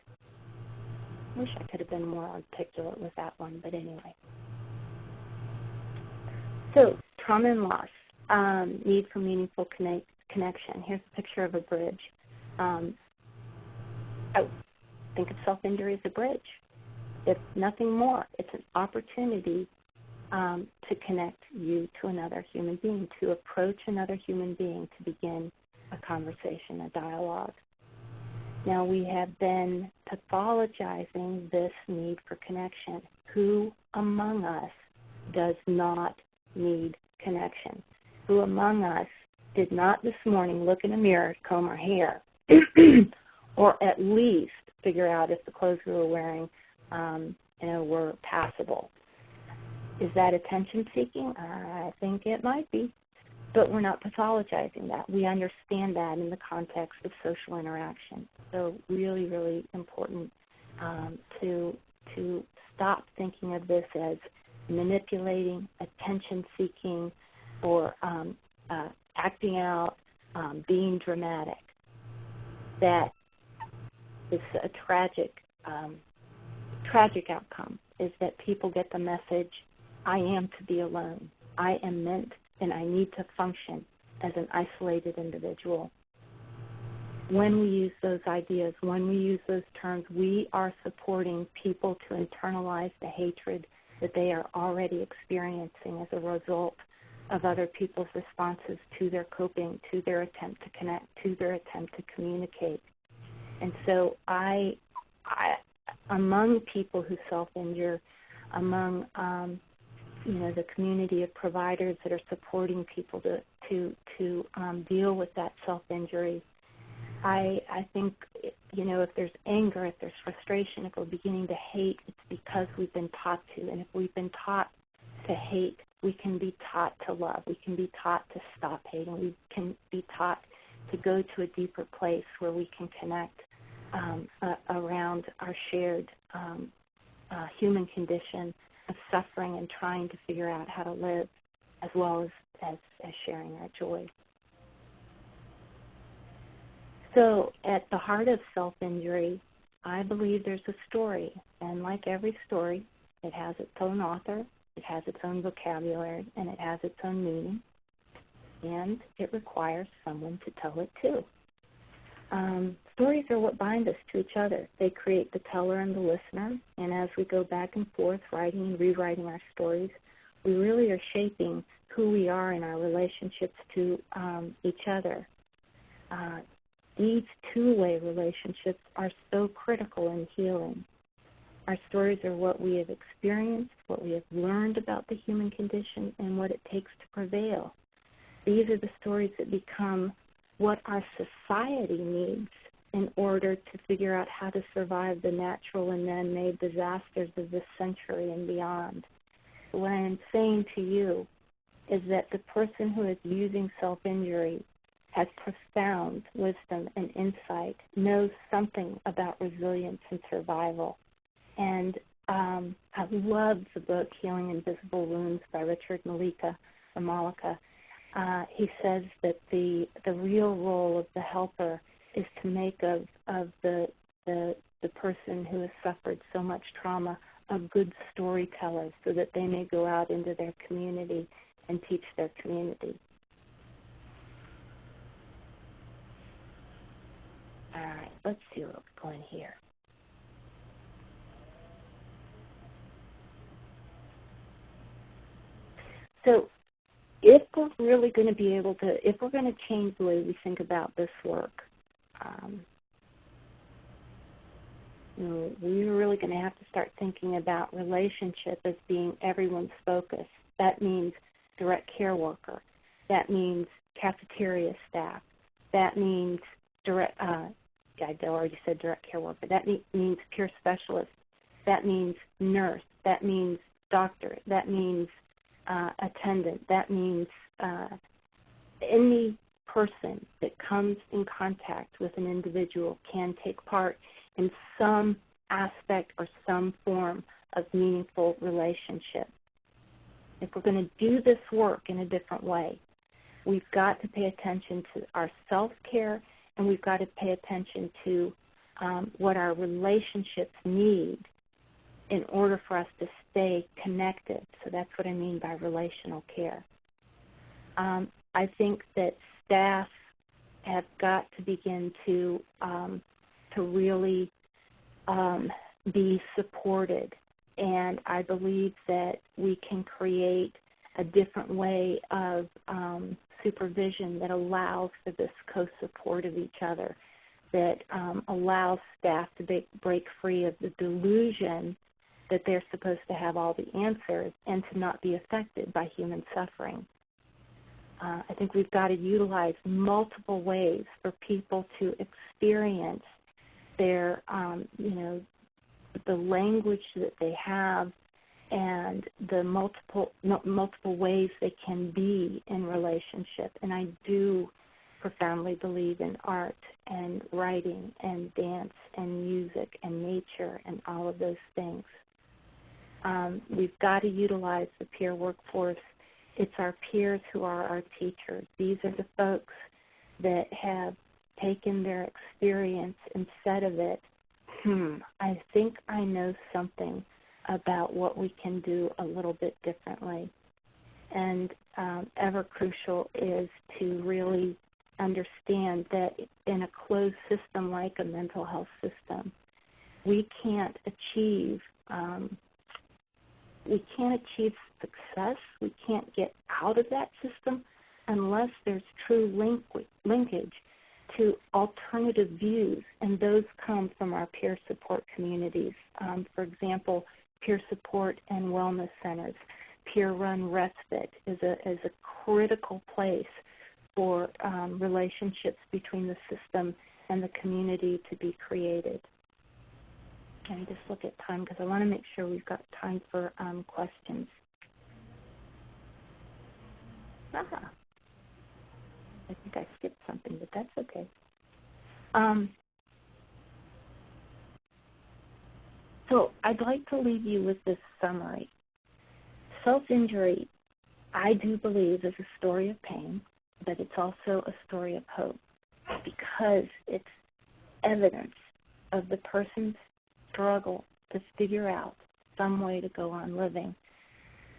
I wish I could have been more articulate with that one, but anyway. So trauma and loss. need for meaningful connection. Here's a picture of a bridge. I think of self-injury as a bridge. It's nothing more. It's an opportunity to connect you to another human being, to approach another human being, to begin a conversation, a dialogue. Now, we have been pathologizing this need for connection. Who among us does not need connection? Who among us did not this morning look in a mirror, comb our hair, or at least figure out if the clothes we were wearing were passable? Is that attention-seeking? I think it might be. But we're not pathologizing that. We understand that in the context of social interaction. So really, really important to stop thinking of this as manipulating, attention-seeking, or acting out, being dramatic. That is a tragic outcome, is that people get the message, I am to be alone. I am meant and I need to function as an isolated individual. When we use those ideas, when we use those terms, we are supporting people to internalize the hatred that they are already experiencing as a result of other people's responses to their coping, to their attempt to connect, to their attempt to communicate. And so among people who self-injure, among the community of providers that are supporting people to deal with that self-injury, I think, if there's anger, if there's frustration, if we're beginning to hate, it's because we've been taught to. And if we've been taught to hate, we can be taught to love. We can be taught to stop hating. We can be taught to go to a deeper place where we can connect around our shared human condition of suffering and trying to figure out how to live, as well as sharing our joy. So at the heart of self-injury, I believe there's a story. And like every story, it has its own author, it has its own vocabulary, and it has its own meaning. And it requires someone to tell it too. Stories are what bind us to each other. They create the teller and the listener. And as we go back and forth writing and rewriting our stories, we really are shaping who we are in our relationships to each other. These two-way relationships are so critical in healing. Our stories are what we have experienced, what we have learned about the human condition, and what it takes to prevail. These are the stories that become what our society needs in order to figure out how to survive the natural and man-made disasters of this century and beyond. What I am saying to you is that the person who is using self-injury has profound wisdom and insight, knows something about resilience and survival. And I love the book Healing Invisible Wounds by Richard Malika. He says that the real role of the helper is to make of the person who has suffered so much trauma a good storyteller so that they may go out into their community and teach their community. All right, let's see what's going here. So if we're really going to be able to, if we're going to change the way we think about this work, we're really going to have to start thinking about relationship as being everyone's focus. That means direct care worker. That means cafeteria staff. That means I already said direct care worker. That means peer specialist. That means nurse. That means doctor. That means attendant. That means any person that comes in contact with an individual can take part in some aspect or some form of meaningful relationship. If we're going to do this work in a different way, we've got to pay attention to our self-care, and we've got to pay attention to what our relationships need in order for us to stay connected. So that's what I mean by relational care. I think that staff have got to begin to really be supported, and I believe that we can create a different way of supervision that allows for this co-support of each other, that allows staff to break free of the delusion that they're supposed to have all the answers and to not be affected by human suffering. I think we've got to utilize multiple ways for people to experience their, the language that they have and the multiple ways they can be in relationship. And I do profoundly believe in art and writing and dance and music and nature and all of those things. We've got to utilize the peer workforce. It's our peers who are our teachers. These are the folks that have taken their experience and said of it, I think I know something about what we can do a little bit differently. And ever crucial is to really understand that in a closed system like a mental health system, we can't achieve success. We can't get out of that system unless there's true linkage to alternative views, and those come from our peer support communities. For example, peer support and wellness centers. Peer-run respite is a critical place for relationships between the system and the community to be created. Let me just look at time because I want to make sure we've got time for questions. I think I skipped something, but that's okay. So I'd like to leave you with this summary. Self-injury, I do believe, is a story of pain, but it's also a story of hope because it's evidence of the person's struggle to figure out some way to go on living.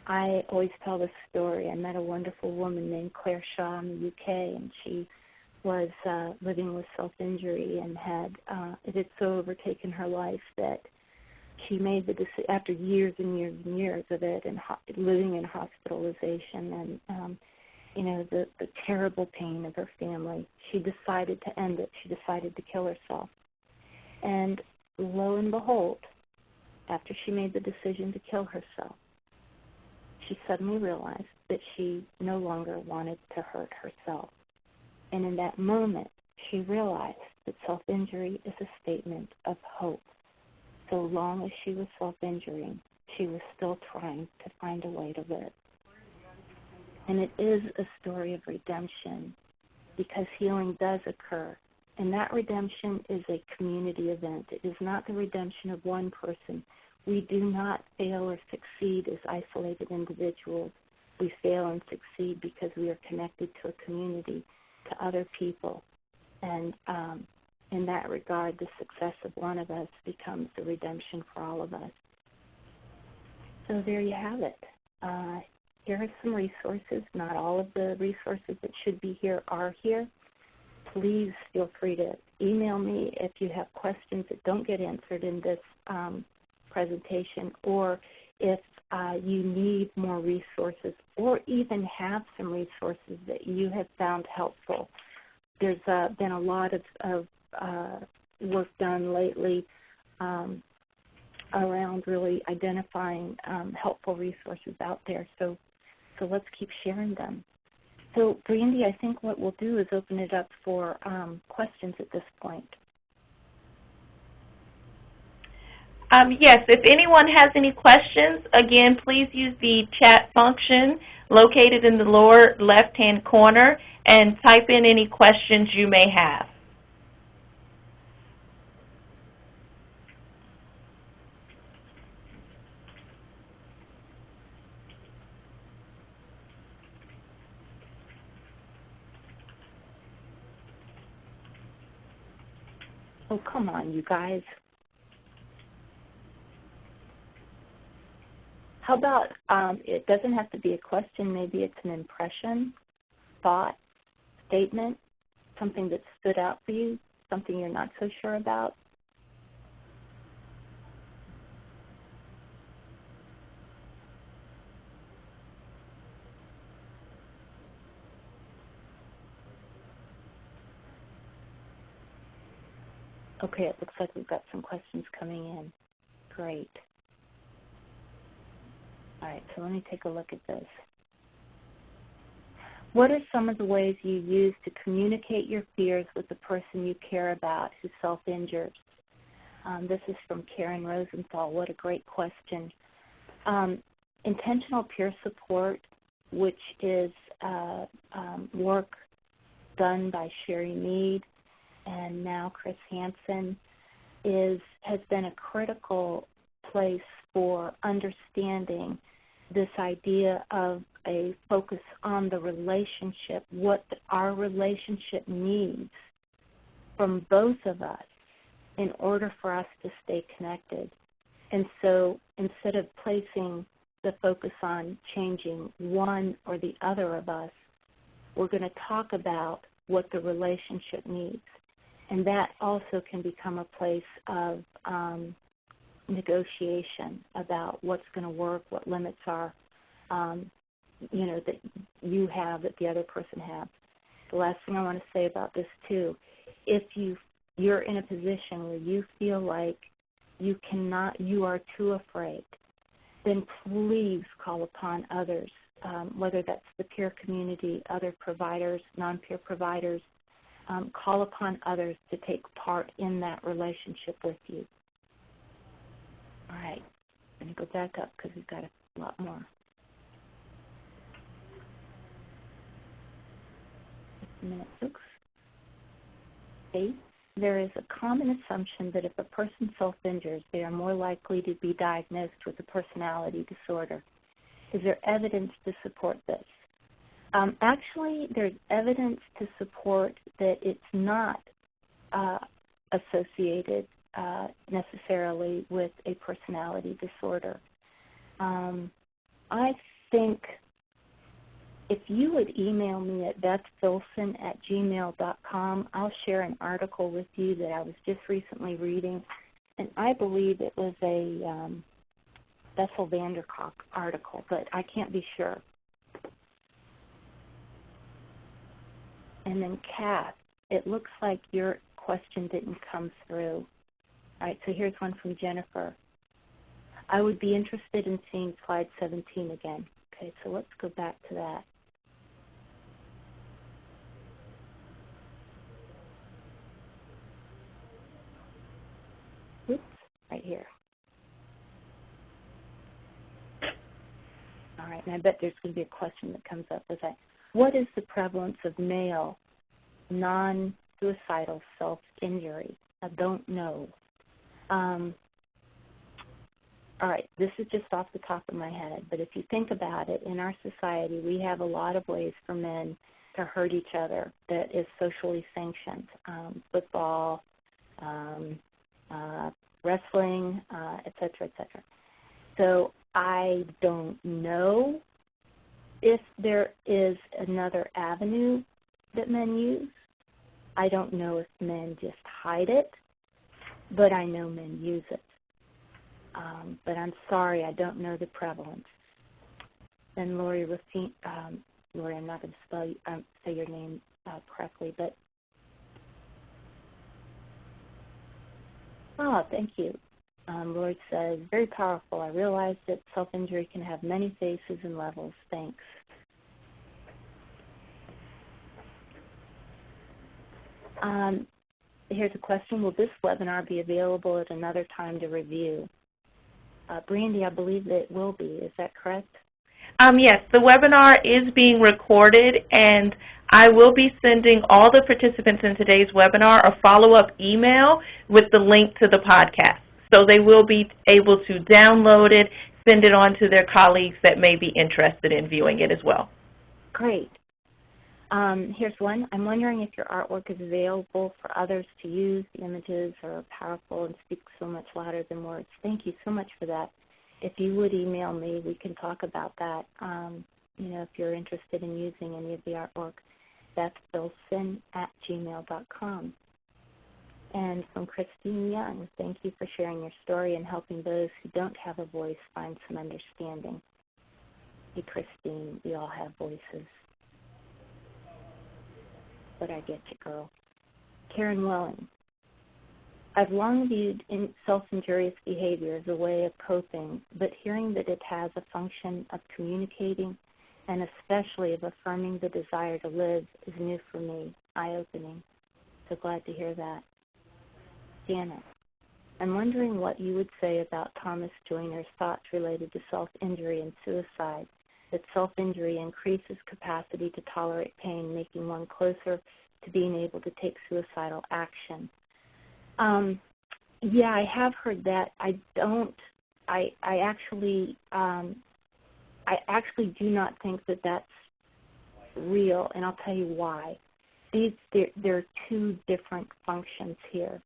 I always tell this story. I met a wonderful woman named Claire Shaw in the UK, and she was living with self-injury and it had so overtaken her life that she made the decision, after years and years and years of it and living in hospitalization and the terrible pain of her family, she decided to end it. She decided to kill herself. And lo and behold, after she made the decision to kill herself, she suddenly realized that she no longer wanted to hurt herself. And in that moment, she realized that self-injury is a statement of hope. So long as she was self-injuring, she was still trying to find a way to live. And it is a story of redemption because healing does occur. And that redemption is a community event. It is not the redemption of one person. We do not fail or succeed as isolated individuals. We fail and succeed because we are connected to a community, to other people. And in that regard, the success of one of us becomes the redemption for all of us. So there you have it. Here are some resources. Not all of the resources that should be here are here. Please feel free to email me if you have questions that don't get answered in this presentation, or if you need more resources, or even have some resources that you have found helpful. There's been a lot of work done lately around really identifying helpful resources out there. So let's keep sharing them. So, Brandy, I think what we'll do is open it up for questions at this point. Yes, if anyone has any questions, again, please use the chat function located in the lower left-hand corner and type in any questions you may have. Oh, come on, you guys. How about, it doesn't have to be a question, maybe it's an impression. thought, statement, something that stood out for you, something you're not so sure about? Okay, it looks like we've got some questions coming in. Great. All right, so let me take a look at this. What are some of the ways you use to communicate your fears with the person you care about who self-injures? This is from Karen Rosenthal. What a great question. Intentional peer support, which is work done by Sherry Mead and now Chris Hansen, has been a critical place for understanding this idea of a focus on the relationship, what our relationship needs from both of us in order for us to stay connected. And so instead of placing the focus on changing one or the other of us, we're going to talk about what the relationship needs. And that also can become a place of negotiation about what's going to work, what limits are, that you have, that the other person has. The last thing I want to say about this, too, if you're in a position where you feel like you are too afraid, then please call upon others, whether that's the peer community, other providers, non-peer providers. Call upon others to take part in that relationship with you. All right, I'm going to go back up because we've got a lot more. Just a minute, folks. Okay. There is a common assumption that if a person self-injures, they are more likely to be diagnosed with a personality disorder. Is there evidence to support this? Actually, there's evidence to support that it's not associated necessarily with a personality disorder. I think if you would email me at bethfilson@gmail.com, I'll share an article with you that I was just recently reading, and I believe it was a Bessel van der Kolk article, but I can't be sure. And then Kath, it looks like your question didn't come through. All right, so here's one from Jennifer. I would be interested in seeing slide 17 again. Okay, so let's go back to that. Oops, right here. All right, and I bet there's going to be a question that comes up with that. What is the prevalence of male non-suicidal self-injury? I don't know. All right, this is just off the top of my head, but if you think about it, in our society, we have a lot of ways for men to hurt each other that is socially sanctioned. Football, wrestling, et cetera, et cetera. So I don't know if there is another avenue that men use. I don't know if men just hide it, but I know men use it. But I'm sorry, I don't know the prevalence. Then Lori Rafine, Lori, I'm not going to say your name correctly, but thank you. Lord says, very powerful. I realize that self-injury can have many faces and levels. Thanks. Here's a question. Will this webinar be available at another time to review? Brandy, I believe it will be. Is that correct? Yes, the webinar is being recorded, and I will be sending all the participants in today's webinar a follow-up email with the link to the podcast. So they will be able to download it, send it on to their colleagues that may be interested in viewing it as well. Great. Here's one. I'm wondering if your artwork is available for others to use. The images are powerful and speak so much louder than words. Thank you so much for that. If you would email me, we can talk about that, if you're interested in using any of the artwork. bethfilson@gmail.com. And from Christine Young, thank you for sharing your story and helping those who don't have a voice find some understanding. Hey, Christine, we all have voices. But I get you, girl. Karen Welling, I've long viewed self-injurious behavior as a way of coping, but hearing that it has a function of communicating and especially of affirming the desire to live is new for me, eye-opening. So glad to hear that. Janet, I'm wondering what you would say about Thomas Joyner's thoughts related to self-injury and suicide, that self-injury increases capacity to tolerate pain, making one closer to being able to take suicidal action. Yeah, I have heard that. I actually do not think that that's real, and I'll tell you why. There are two different functions here.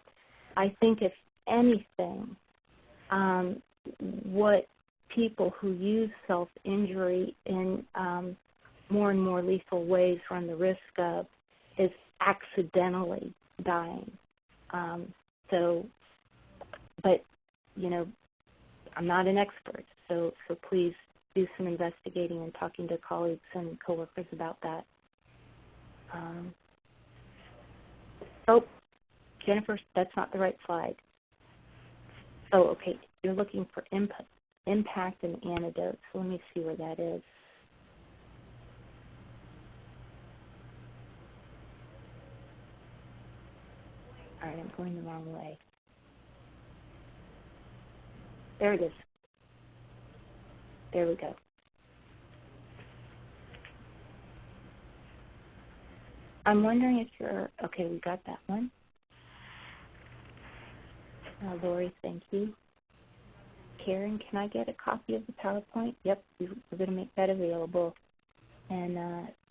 I think, if anything, what people who use self-injury in more and more lethal ways run the risk of is accidentally dying. But, you know, I'm not an expert, so please do some investigating and talking to colleagues and coworkers about that. Jennifer, that's not the right slide. Oh, okay. You're looking for impact and antidote. So let me see where that is. All right, I'm going the wrong way. There it is. There we go. I'm wondering if you're, okay, we got that one. Lori, thank you. Karen, can I get a copy of the PowerPoint? Yep, we're going to make that available. And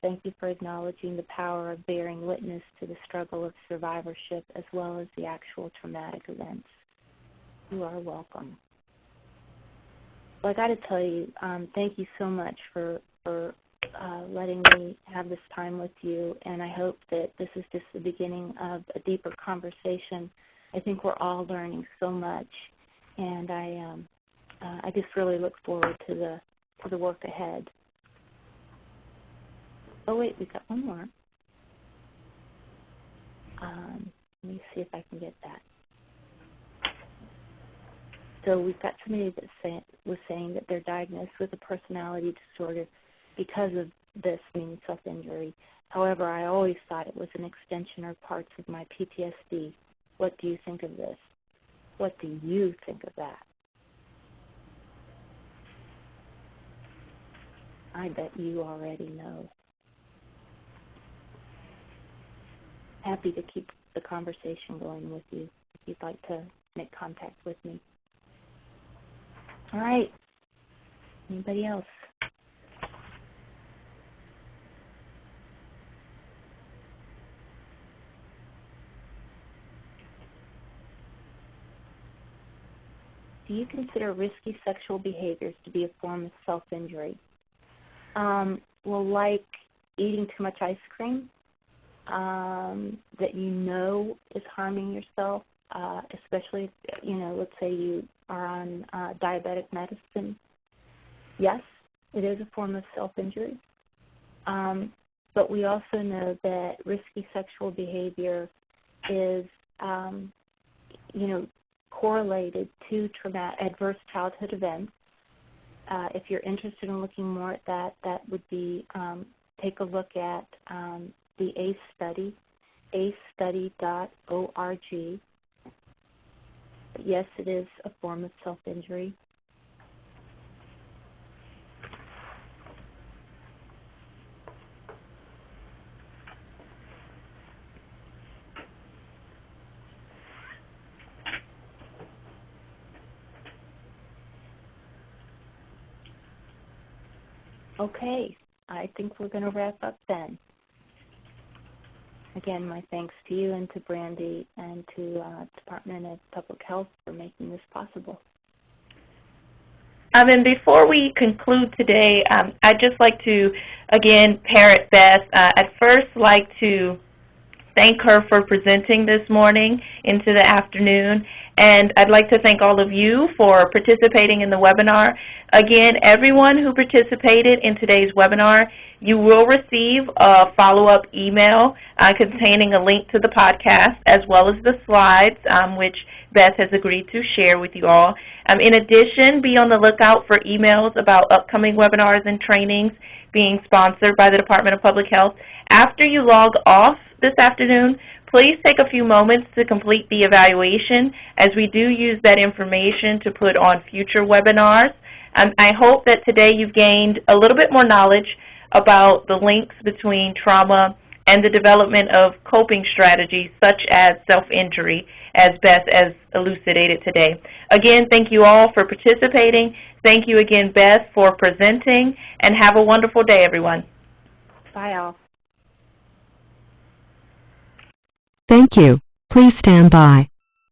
thank you for acknowledging the power of bearing witness to the struggle of survivorship as well as the actual traumatic events. You are welcome. Well, I got to tell you, thank you so much for letting me have this time with you, and I hope that this is just the beginning of a deeper conversation. I think we're all learning so much, and I just really look forward to the work ahead. Oh wait, we got one more. Let me see if I can get that. So we've got somebody that was saying that they're diagnosed with a personality disorder because of this, meaning self-injury. However, I always thought it was an extension or parts of my PTSD. What do you think of this? What do you think of that? I bet you already know. Happy to keep the conversation going with you if you'd like to make contact with me. All right. Anybody else? Do you consider risky sexual behaviors to be a form of self-injury? Well, like eating too much ice cream that you know is harming yourself, especially, let's say you are on diabetic medicine. Yes, it is a form of self-injury. But we also know that risky sexual behavior is, correlated to adverse childhood events. If you're interested in looking more at that, that would be take a look at the ACE study, acestudy.org. But yes, it is a form of self-injury. Okay, I think we're going to wrap up then. Again, my thanks to you and to Brandy and to Department of Public Health for making this possible. And before we conclude today, I'd just like to, again, parrot Beth. I'd first like to thank her for presenting this morning into the afternoon, and I'd like to thank all of you for participating in the webinar. Again, everyone who participated in today's webinar, you will receive a follow-up email containing a link to the podcast as well as the slides, which Beth has agreed to share with you all. In addition, be on the lookout for emails about upcoming webinars and trainings being sponsored by the Department of Public Health. After you log off this afternoon, please take a few moments to complete the evaluation, as we do use that information to put on future webinars. I hope that today you've gained a little bit more knowledge about the links between trauma and the development of coping strategies such as self-injury, as Beth has elucidated today. Again, thank you all for participating. Thank you again, Beth, for presenting, and have a wonderful day, everyone. Bye, all. Thank you. Please stand by.